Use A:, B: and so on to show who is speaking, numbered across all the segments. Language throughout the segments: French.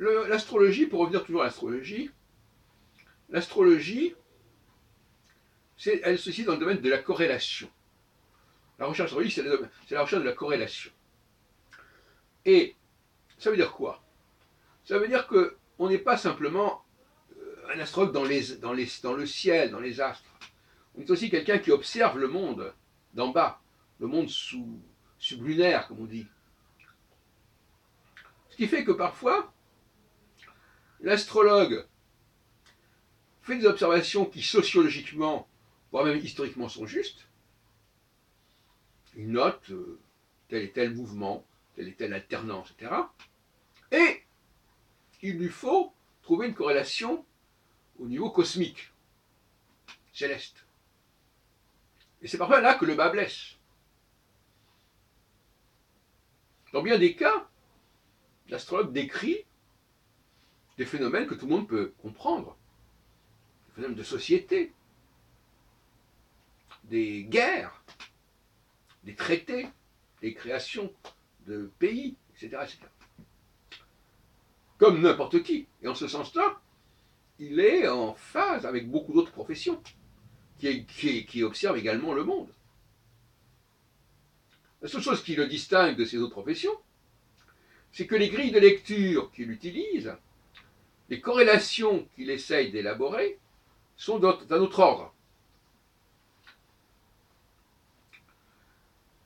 A: L'astrologie, pour revenir toujours à l'astrologie, elle se situe dans le domaine de la corrélation. La recherche astrologique, c'est la recherche de la corrélation. Et ça veut dire quoi? Ça veut dire qu'on n'est pas simplement un astrologue dans le ciel, dans les astres. On est aussi quelqu'un qui observe le monde d'en bas, le monde sublunaire, comme on dit. Ce qui fait que parfois, l'astrologue fait des observations qui sociologiquement, voire même historiquement, sont justes. Il note tel et tel mouvement, telle et telle alternance, etc. Et il lui faut trouver une corrélation au niveau cosmique, céleste. Et c'est parfois là que le bas blesse. Dans bien des cas, l'astrologue décrit des phénomènes que tout le monde peut comprendre, des phénomènes de société, des guerres, des traités, des créations de pays, etc. etc. Comme n'importe qui. Et en ce sens-là, il est en phase avec beaucoup d'autres professions qui observent également le monde. La seule chose qui le distingue de ces autres professions, c'est que les grilles de lecture qu'il utilise, les corrélations qu'il essaye d'élaborer, sont d'un autre ordre.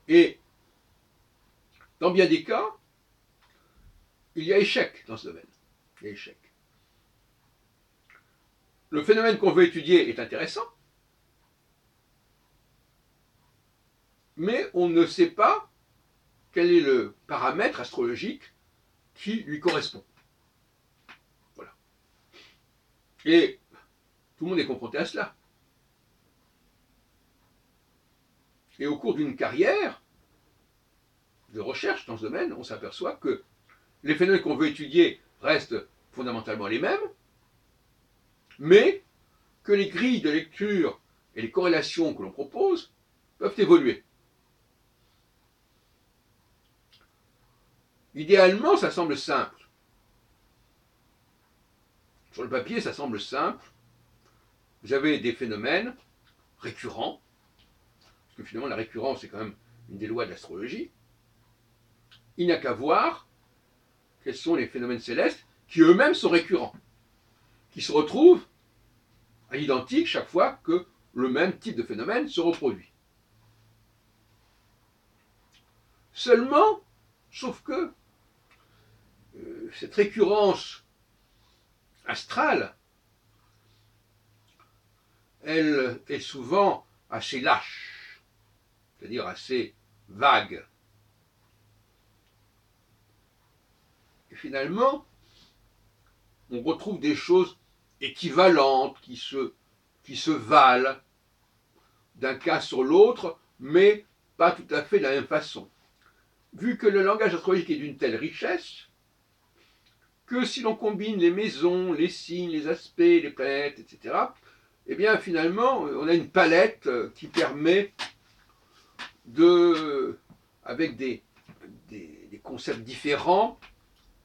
A: Et dans bien des cas, il y a échec dans ce domaine. Il y a échec. Le phénomène qu'on veut étudier est intéressant, mais on ne sait pas quel est le paramètre astrologique qui lui correspond. Voilà. Et tout le monde est confronté à cela. Et au cours d'une carrière de recherche dans ce domaine, on s'aperçoit que les phénomènes qu'on veut étudier restent fondamentalement les mêmes, mais que les grilles de lecture et les corrélations que l'on propose peuvent évoluer. Idéalement, ça semble simple. Sur le papier, ça semble simple. Vous avez des phénomènes récurrents, parce que finalement la récurrence est quand même une des lois de l'astrologie. Il n'y a qu'à voir quels sont les phénomènes célestes qui eux-mêmes sont récurrents, qui se retrouvent à l'identique chaque fois que le même type de phénomène se reproduit. Seulement, sauf que cette récurrence astrale, elle est souvent assez lâche, c'est-à-dire assez vague. Et finalement, on retrouve des choses équivalentes qui se valent d'un cas sur l'autre, mais pas tout à fait de la même façon. Vu que le langage astrologique est d'une telle richesse, que si l'on combine les maisons, les signes, les aspects, les planètes, etc., eh bien finalement, on a une palette qui permet de, avec des concepts différents,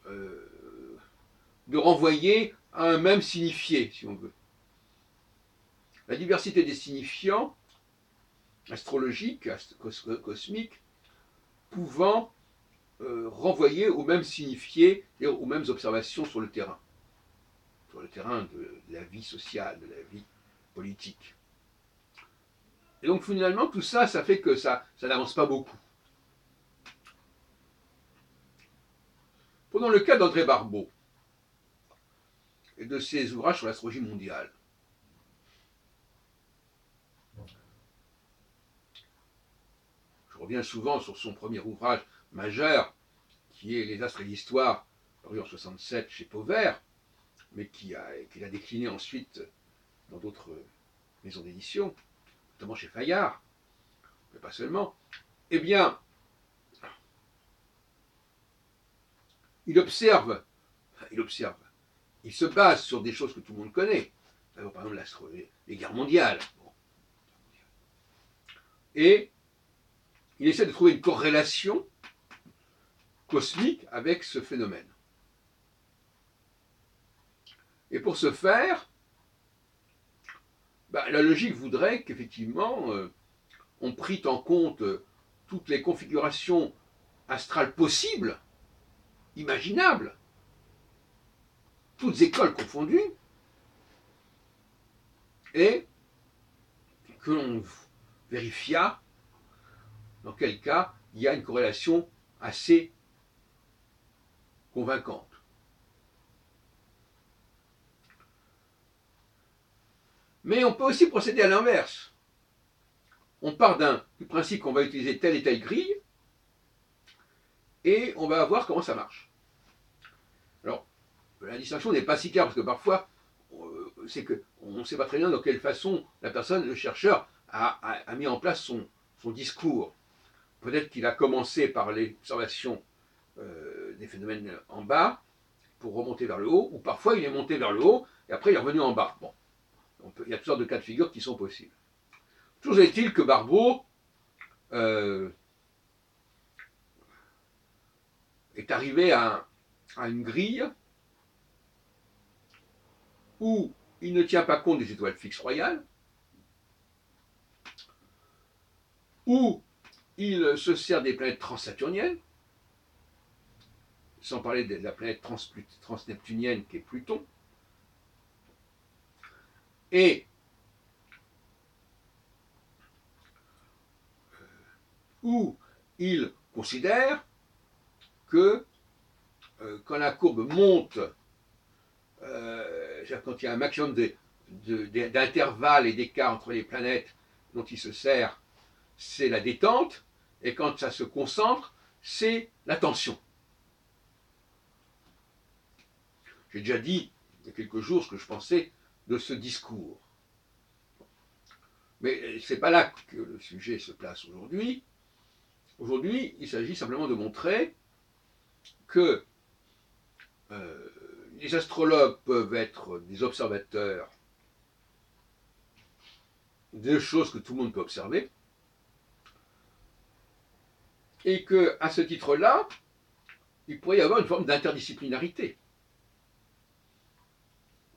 A: de renvoyer à un même signifié, si on veut. La diversité des signifiants astrologiques, cosmiques, pouvant renvoyer au même signifié et aux mêmes observations sur le terrain de la vie sociale, de la vie politique. Et donc finalement, tout ça, ça fait que ça n'avance pas beaucoup. Prenons le cas d'André Barbeau et de ses ouvrages sur l'astrologie mondiale. Je reviens souvent sur son premier ouvrage majeur, qui est Les astres et l'histoire, paru en 1967 chez Pauvert, mais qu'il a décliné ensuite dans d'autres maisons d'édition, notamment chez Fayard, mais pas seulement. Eh bien, il se base sur des choses que tout le monde connaît, par exemple les guerres mondiales. Bon. Et il essaie de trouver une corrélation cosmique avec ce phénomène. Et pour ce faire, la logique voudrait qu'effectivement, on prit en compte toutes les configurations astrales possibles, imaginables, toutes écoles confondues, et que l'on vérifia dans quel cas il y a une corrélation assez convaincante. Mais on peut aussi procéder à l'inverse. On part du principe qu'on va utiliser telle et telle grille, et on va voir comment ça marche. Alors, la distinction n'est pas si claire, parce que parfois, c'est qu'on ne sait pas très bien dans quelle façon la personne, le chercheur, a mis en place son discours. Peut-être qu'il a commencé par l'observation des phénomènes en bas, pour remonter vers le haut, ou parfois il est monté vers le haut, et après il est revenu en bas. Bon, il y a toutes sortes de cas de figure qui sont possibles. Toujours est-il que Barbeau est arrivé à une grille où il ne tient pas compte des étoiles fixes royales, où il se sert des planètes transsaturniennes, sans parler de la planète transneptunienne qui est Pluton, et où il considère que quand la courbe monte, quand il y a un maximum d'intervalles et d'écart entre les planètes dont il se sert, c'est la détente, et quand ça se concentre, c'est la tension. J'ai déjà dit il y a quelques jours ce que je pensais de ce discours. Mais ce n'est pas là que le sujet se place aujourd'hui. Aujourd'hui, il s'agit simplement de montrer que les astrologues peuvent être des observateurs des choses que tout le monde peut observer, et qu'à ce titre-là, il pourrait y avoir une forme d'interdisciplinarité.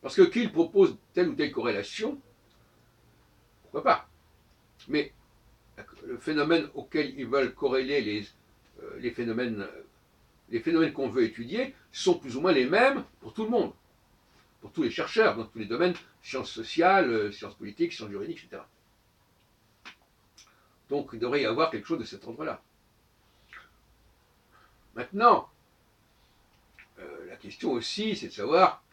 A: Parce que qu'ils proposent telle ou telle corrélation, pourquoi pas. Mais le phénomène auquel ils veulent corréler les phénomènes qu'on veut étudier sont plus ou moins les mêmes pour tout le monde, pour tous les chercheurs, dans tous les domaines, sciences sociales, sciences politiques, sciences juridiques, etc. Donc il devrait y avoir quelque chose de cet ordre-là. Maintenant, la question aussi, c'est de savoir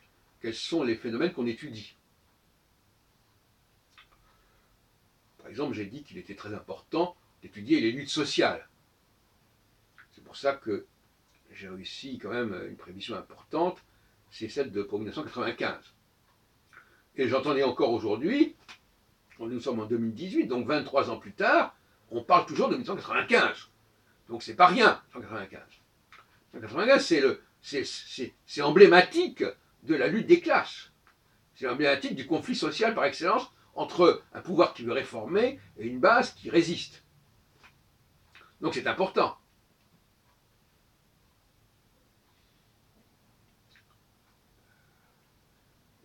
A: quels sont les phénomènes qu'on étudie. Par exemple, j'ai dit qu'il était très important d'étudier les luttes sociales. C'est pour ça que j'ai réussi quand même une prévision importante, c'est celle pour 1995. Et j'entendais encore aujourd'hui, nous sommes en 2018, donc 23 ans plus tard, on parle toujours de 1995. Donc c'est pas rien, 1995. 1995, c'est emblématique de la lutte des classes. C'est emblématique du conflit social par excellence entre un pouvoir qui veut réformer et une base qui résiste. Donc c'est important.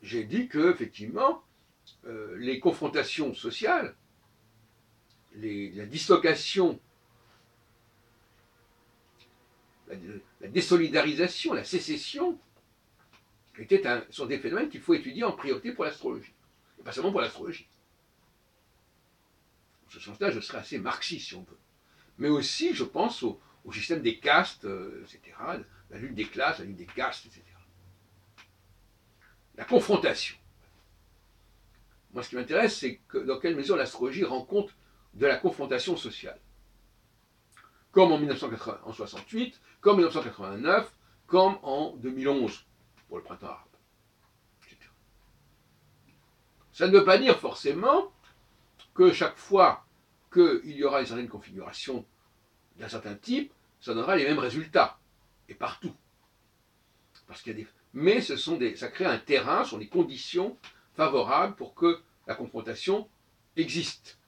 A: J'ai dit que, effectivement, les confrontations sociales, la dislocation, la désolidarisation, la sécession, sont des phénomènes qu'il faut étudier en priorité pour l'astrologie. Et pas seulement pour l'astrologie. En ce sens-là, je serais assez marxiste, si on veut. Mais aussi, je pense au système des castes, etc., la lutte des classes, la lutte des castes, etc. La confrontation. Moi, ce qui m'intéresse, c'est dans quelle mesure l'astrologie rend compte de la confrontation sociale. Comme en 1968, comme en 1989, comme en 2011, pour le printemps arabe, etc. Ça ne veut pas dire forcément que chaque fois qu'il y aura une certaine configuration d'un certain type, ça donnera les mêmes résultats, et partout. Parce qu'il y a mais ça crée un terrain, ce sont des conditions favorables pour que la confrontation existe.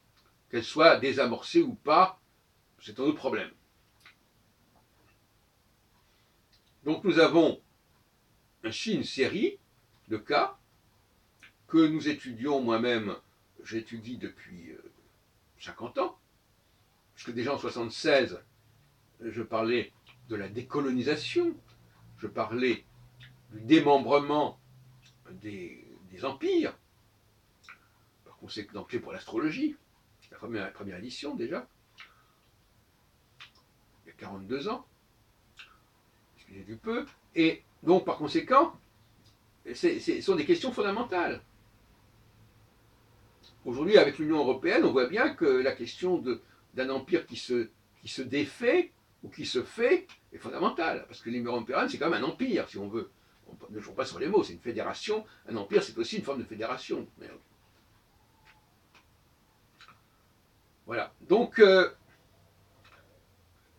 A: Qu'elle soit désamorcée ou pas, c'est un autre problème. Donc nous avons ainsi une série de cas que nous étudions, moi-même, j'étudie depuis 50 ans, puisque déjà en 76, je parlais de la décolonisation, je parlais du démembrement des empires, par conséquent, pour l'astrologie, la première édition déjà, il y a 42 ans, excusez du peu, et donc par conséquent, ce sont des questions fondamentales. Aujourd'hui, avec l'Union européenne, on voit bien que la question d'un empire qui se défait ou qui se fait est fondamentale. Parce que l'Union européenne, c'est quand même un empire, si on veut. On ne joue pas sur les mots, c'est une fédération. Un empire, c'est aussi une forme de fédération. Merde. Voilà. Donc,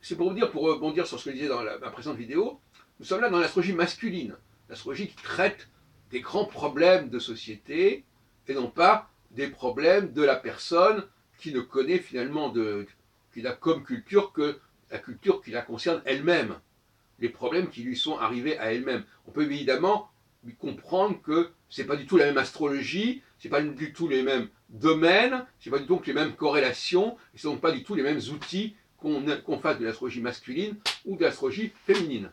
A: c'est pour vous dire, pour rebondir sur ce que je disais dans ma précédente vidéo, nous sommes là dans l'astrologie masculine. L'astrologie qui traite des grands problèmes de société et non pas des problèmes de la personne qui ne connaît finalement, qui n'a comme culture que la culture qui la concerne elle-même, les problèmes qui lui sont arrivés à elle-même. On peut évidemment comprendre que ce n'est pas du tout la même astrologie, ce n'est pas du tout les mêmes domaines, ce n'est pas du tout les mêmes corrélations, et ce ne sont pas du tout les mêmes outils qu'on fasse de l'astrologie masculine ou de l'astrologie féminine.